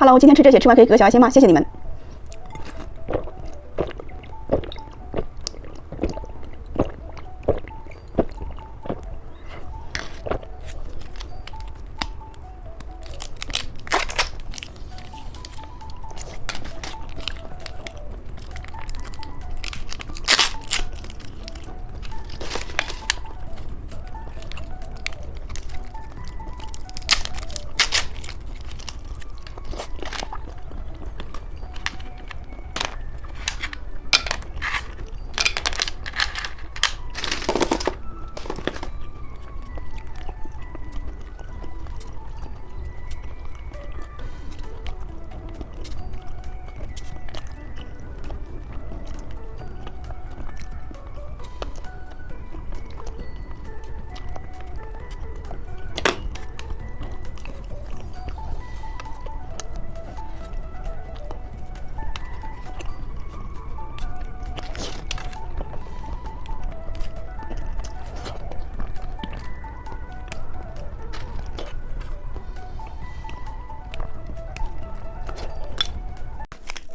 Hello， 今天吃这些，吃完可以给个小爱心吗？谢谢你们。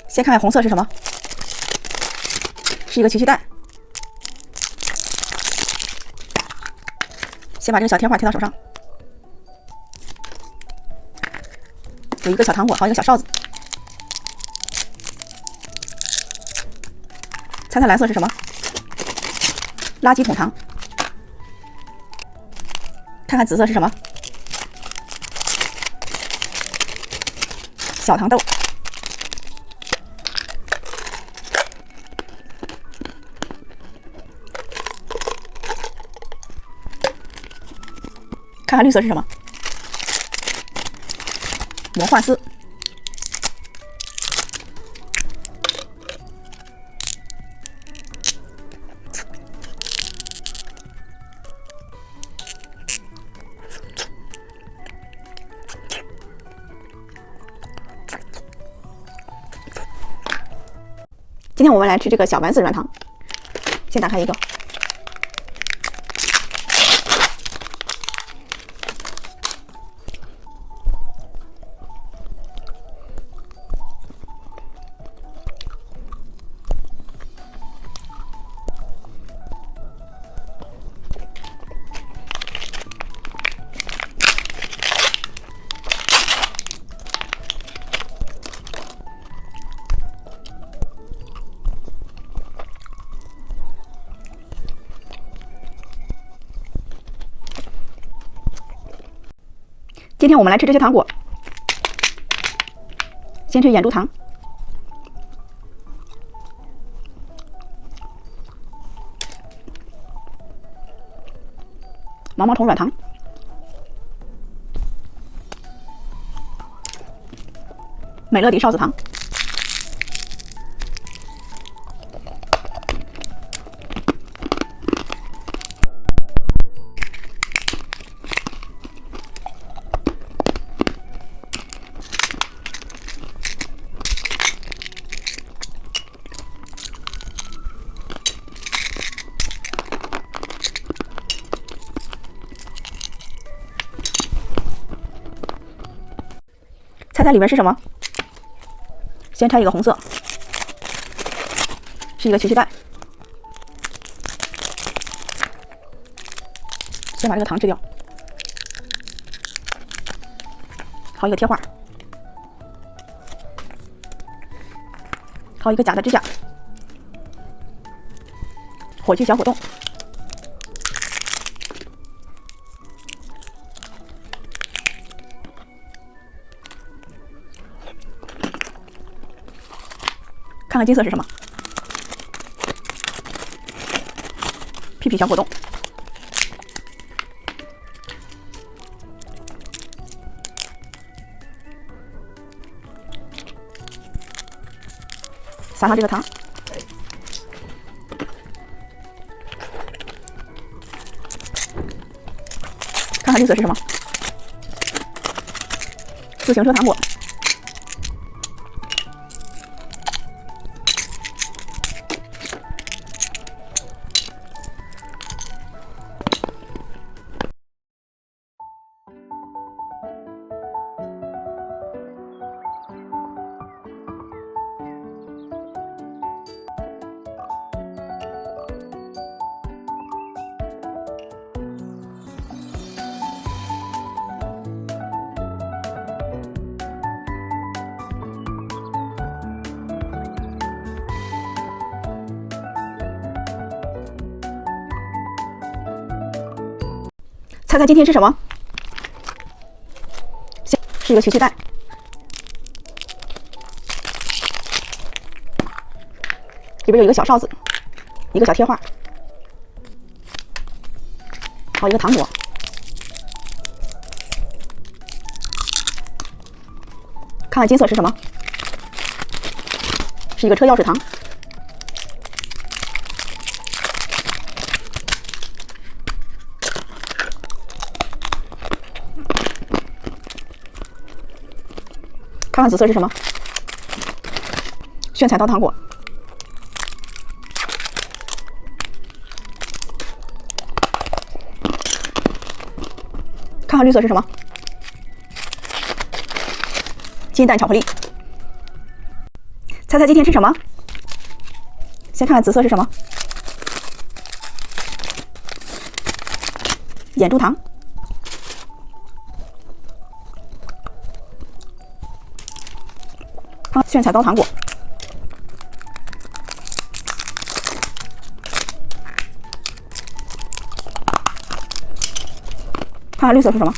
先看看红色是什么，是一个球球蛋。先把这个小贴画贴到手上，有一个小糖果，好一个小哨子。猜猜蓝色是什么？垃圾桶糖。看看紫色是什么？小糖豆。看看绿色是什么？魔幻丝。今天我们来吃这个小丸子软糖，先打开一个。今天我们来吃这些糖果，先吃眼珠糖，毛毛虫软糖，美乐迪哨子糖，猜猜里面是什么？先拆一个红色，是一个球球蛋。先把这个糖吃掉，好一个贴画，好一个假的指甲，火炬小果冻。看看金色是什么？屁屁小果冻。撒上这个糖。看看绿色是什么？自行车糖果。猜猜今天是什么？是一个曲奇蛋。里边有一个小哨子，一个小贴画，还有一个糖果。看看金色是什么？是一个车钥匙糖。看看紫色是什么？炫彩刀糖果。看看绿色是什么？金蛋巧克力。猜猜今天吃什么？先看看紫色是什么？眼珠糖。炫彩刀糖果。看看绿色是什么？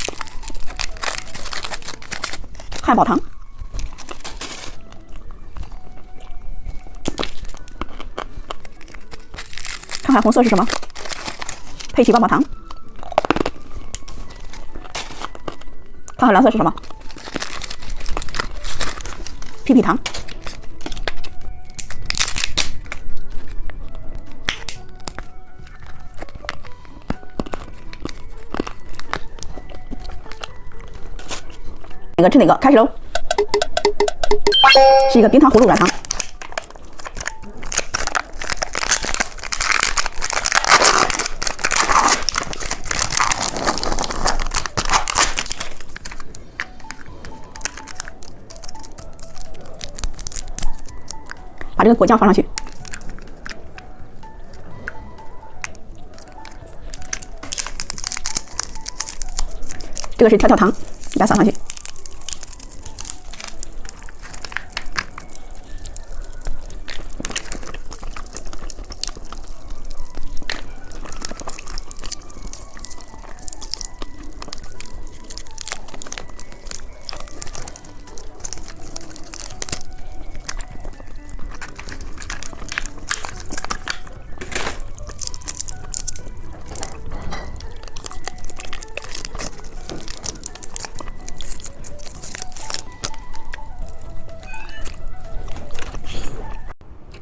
汉堡糖。看看红色是什么？佩奇棒棒糖。看看蓝色是什么？屁屁糖。哪个吃哪个？开始喽！是一个冰糖葫芦软糖。把这个果酱放上去。这个是跳跳糖，给它撒上去。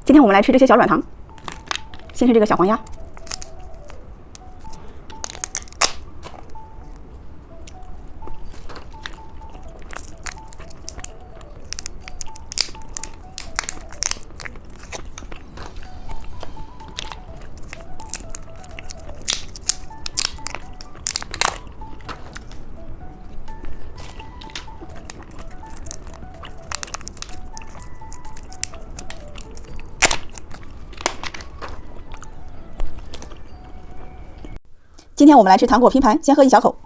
今天我们来吃这些小软糖，先是这个小黄鸭。今天我们来吃糖果拼盘，先喝一小口。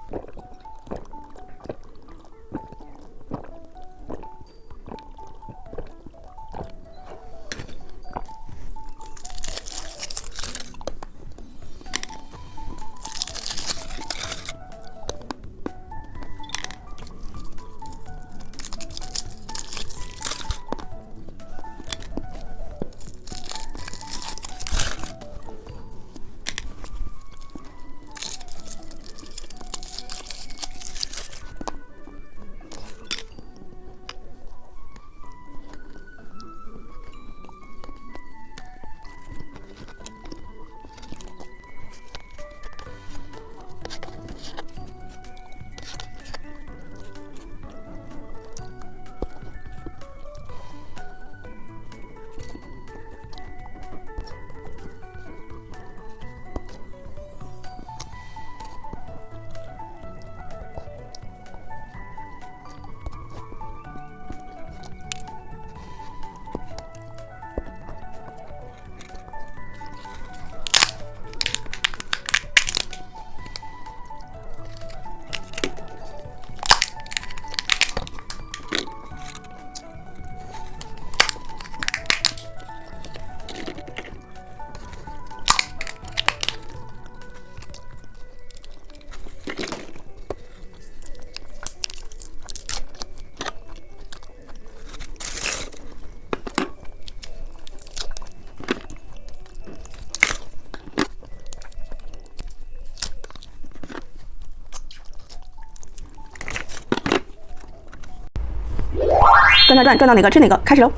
转转转，转到哪个吃哪个，开始喽。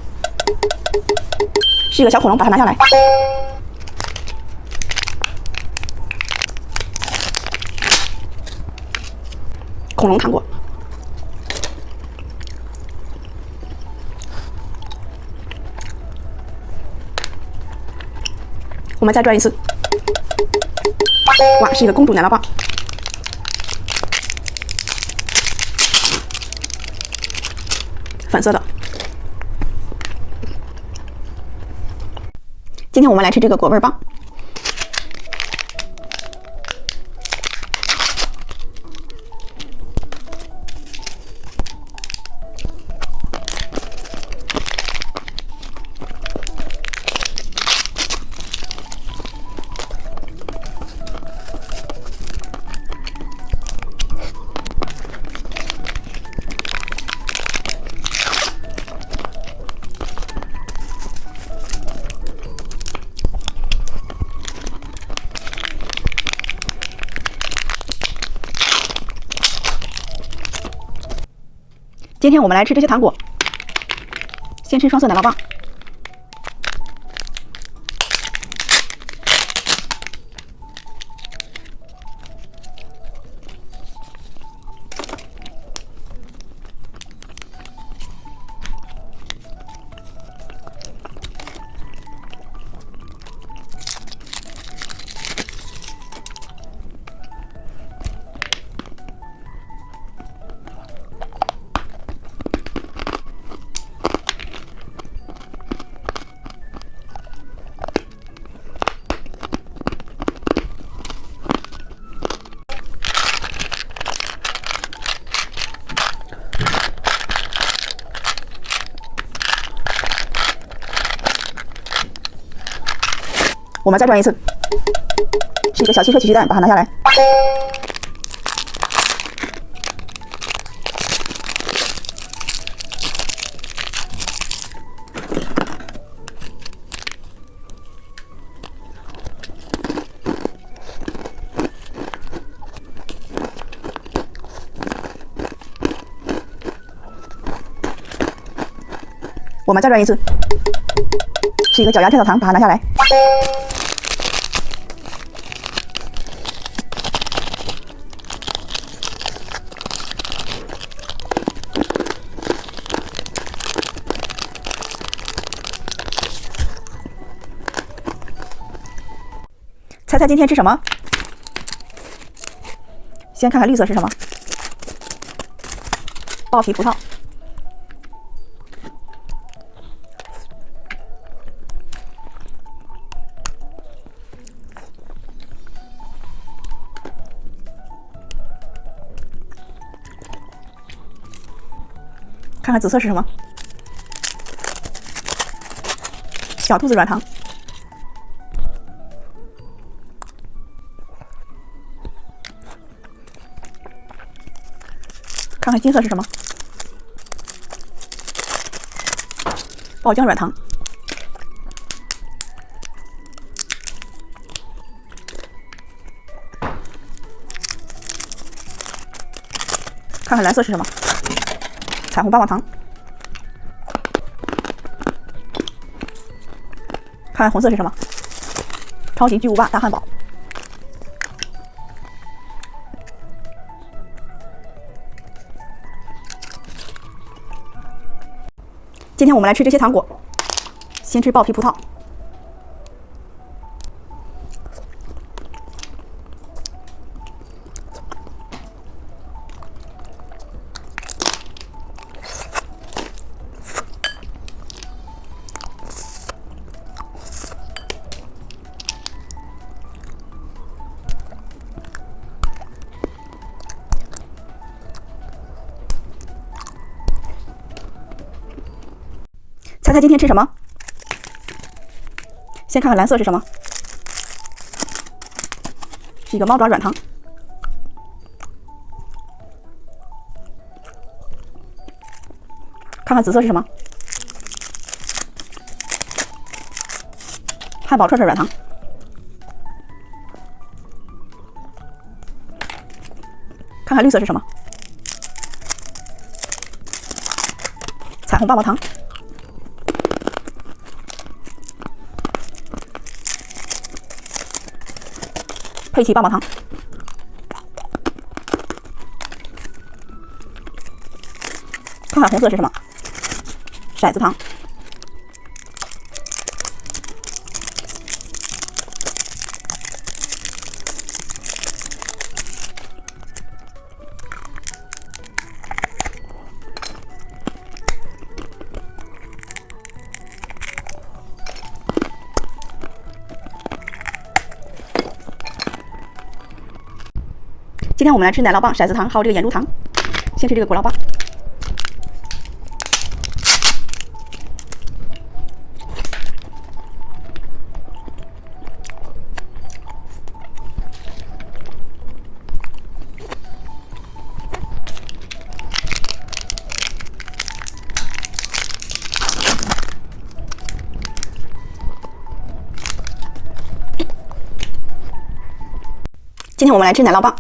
是一个小恐龙，把它拿下来。恐龙糖果。我们再转一次。哇，是一个公主奶酪棒。粉色的。今天我们来吃这个果味棒。今天我们来吃这些糖果，先吃双色奶酪棒。我们再转一次，是一个小汽车起居蛋，把它拿下来。我们再转一次，是一个脚丫跳跳糖，把它拿下来。猜猜今天吃什么？先看看绿色是什么？爆皮葡萄。看看紫色是什么？小兔子软糖。看看金色是什么？爆浆软糖。看看蓝色是什么？彩虹棒棒糖。看看红色是什么？超级巨无霸大汉堡。今天我们来吃这些糖果，先吃爆皮葡萄。猜猜今天吃什么？先看看蓝色是什么？是一个猫爪软糖。看看紫色是什么？汉堡串串软糖。看看绿色是什么？彩彩虹棒棒糖，佩奇棒棒糖，看看红色是什么？骰子糖。今天我们来吃奶酪棒、骰子糖，还有这个盐猪糖。先吃这个果酪棒。今天我们来吃奶酪棒。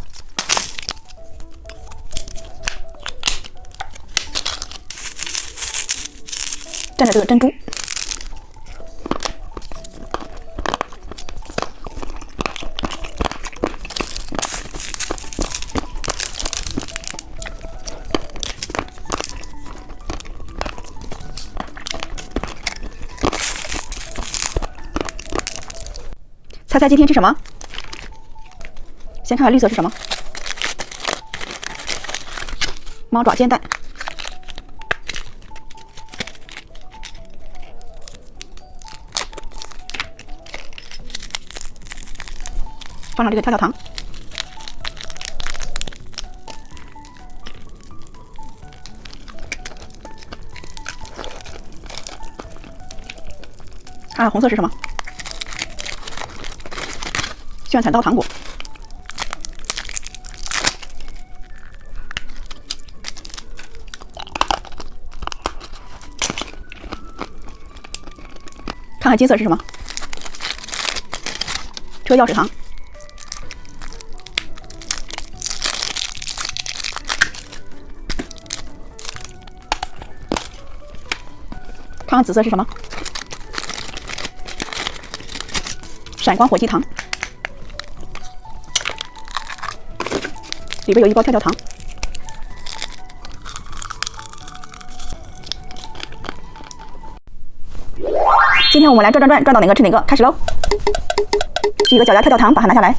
蘸着这个珍珠，猜猜今天吃什么？先看看绿色是什么？猫爪煎蛋。放上这个跳跳糖，看看红色是什么？炫彩刀糖果。看看金色是什么？车钥匙糖。看看紫色是什么？闪光火鸡糖，里边有一包跳跳糖。今天我们来转转转，转到哪个吃哪个，开始喽！是一个脚丫跳跳糖，把它拿下来。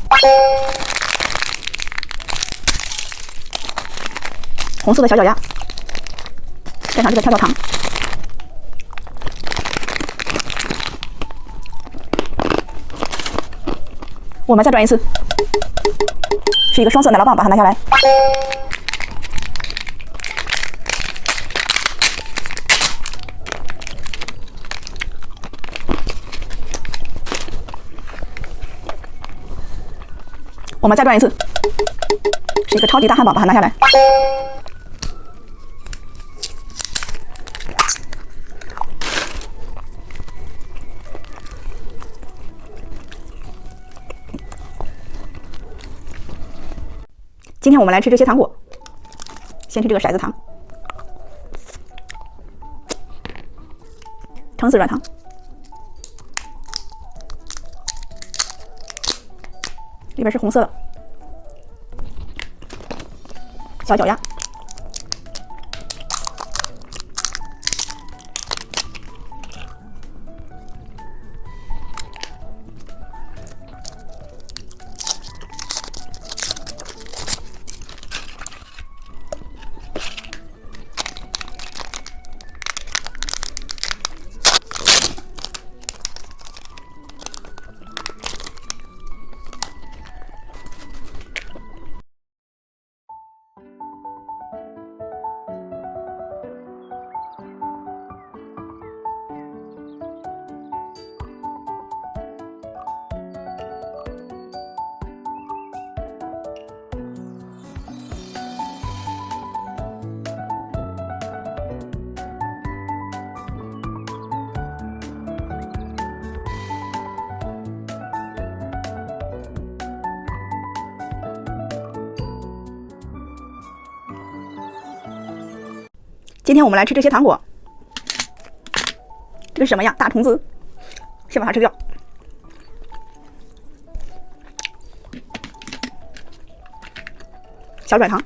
红色的小脚丫，蘸上这个跳跳糖。我们再转一次，是一个双色奶酪棒，把它拿下来。我们再转一次，是一个超级大汉堡，把它拿下来。今天我们来吃这些糖果，先吃这个骰子糖，橙子软糖，里边是红色的小脚丫，今天我们来吃这些糖果，这是什么呀？大虫子，先把它吃掉。小软糖。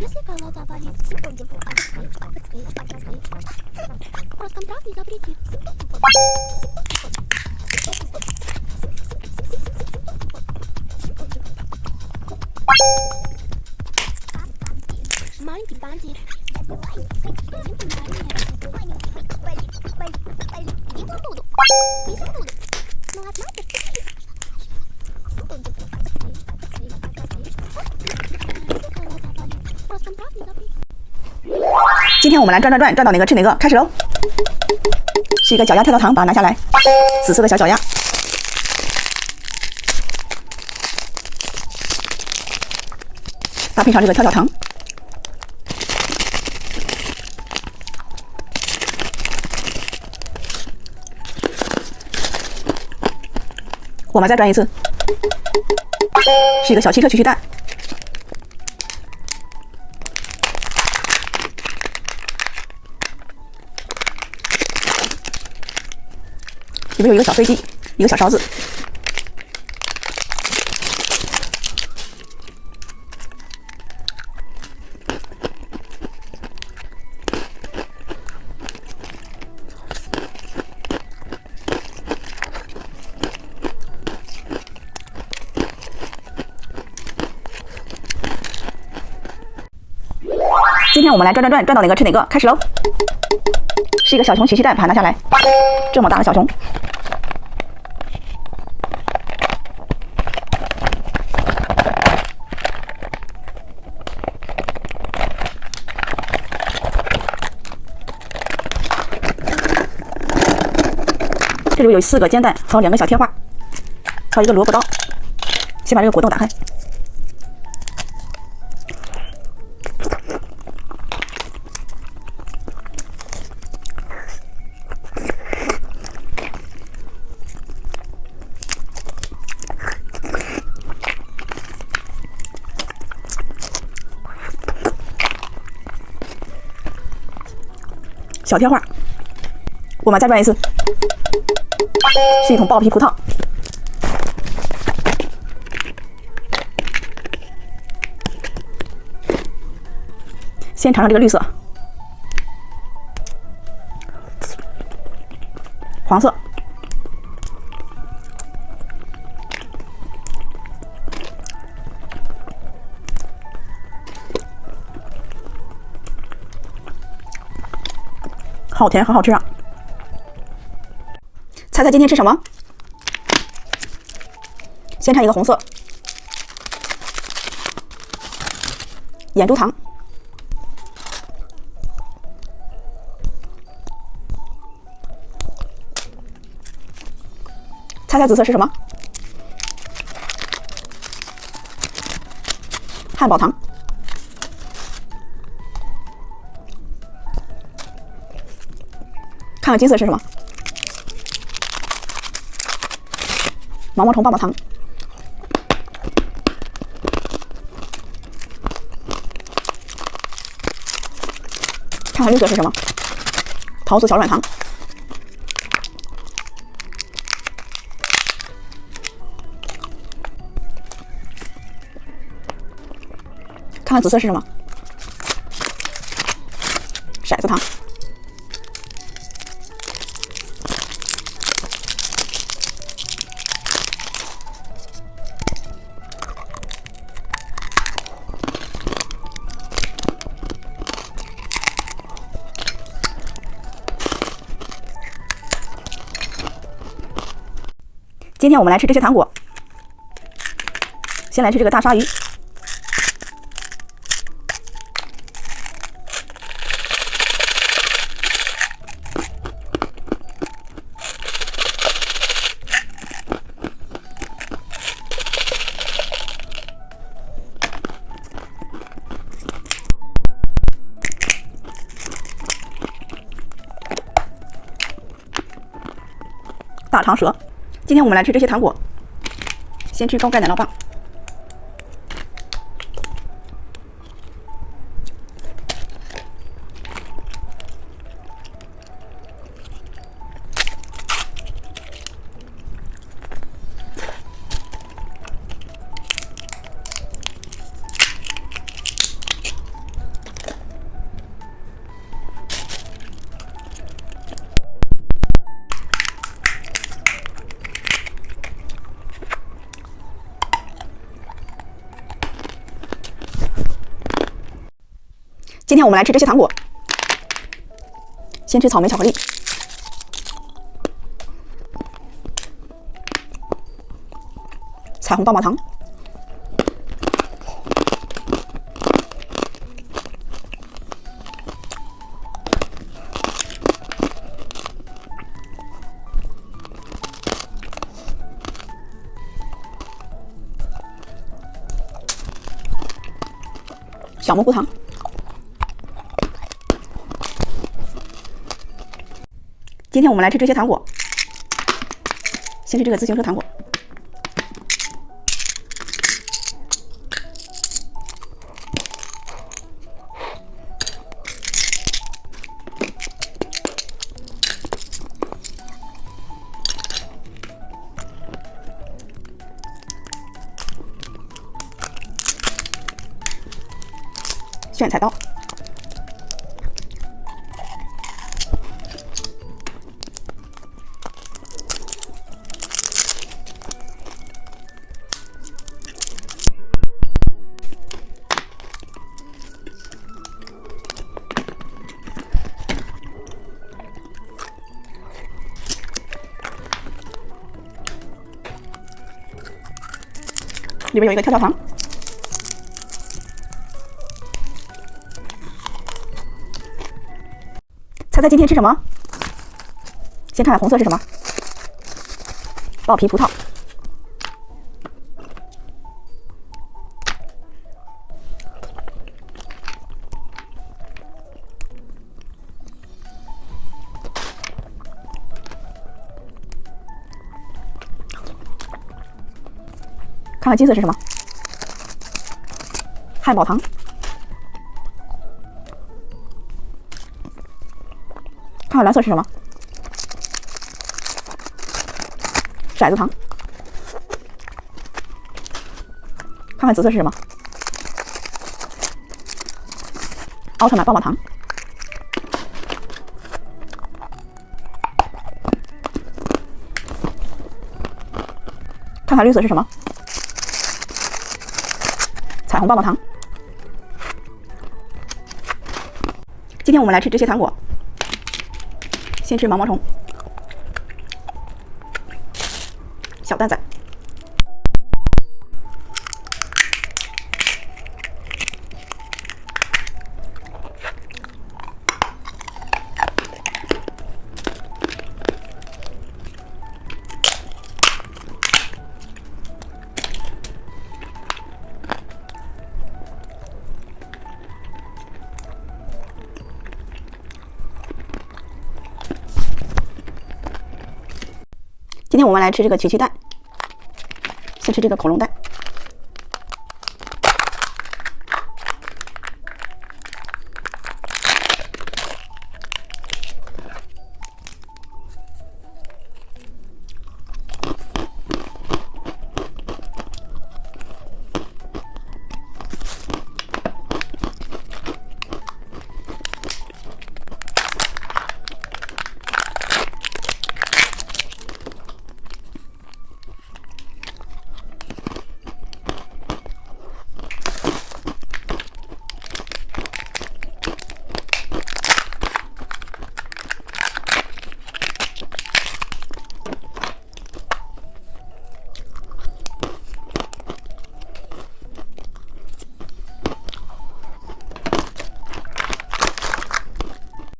Если голова болит, Роскомздрав не запретит. Маленький бандит. Не буду. Но однажды Роскомздрав не запретит. 今天我们来转转转，转到哪个吃哪个，开始喽！是一个脚丫跳跳糖，把它拿下来，紫色的小脚丫。搭配上这个跳跳糖，我们再转一次，是一个小汽车曲奇蛋。里面有一个小飞机，一个小勺子。今天我们来转转转，转到哪个吃哪个，开始喽！是一个小熊曲奇蛋，把它拿下来，这么大的小熊。这里有4个煎蛋和2个小贴画，还有一个萝卜刀。先把这个果冻打开，小贴画，我们再转一次。是一桶爆皮葡萄，先尝尝这个绿色，黄色，好甜，很好吃啊！猜猜今天吃什么？先尝一个红色眼珠糖，猜猜紫色是什么？汉堡糖。看看金色是什么？毛毛虫棒棒糖。看看绿色是什么？桃子小软糖。看看紫色是什么？骰子糖。今天我们来吃这些糖果，先来吃这个大鲨鱼，大长舌。今天我们来吃这些糖果，先吃高钙奶酪棒。今天我们来吃这些糖果，先吃草莓巧克力，彩虹棒棒糖，小蘑菇糖。今天我们来吃这些糖果，先吃这个自行车糖果，炫彩刀。里边有一个跳跳糖，猜猜今天吃什么？先看看红色是什么？爆皮葡萄。看看金色是什么？汉堡糖。看看蓝色是什么？骰子糖。看看紫色是什么？奥特曼棒棒糖。看看绿色是什么？彩虹棒棒糖。今天我们来吃这些糖果，先吃毛毛虫、小蛋仔、今天我们来吃这个奇趣蛋，先吃这个恐龙蛋，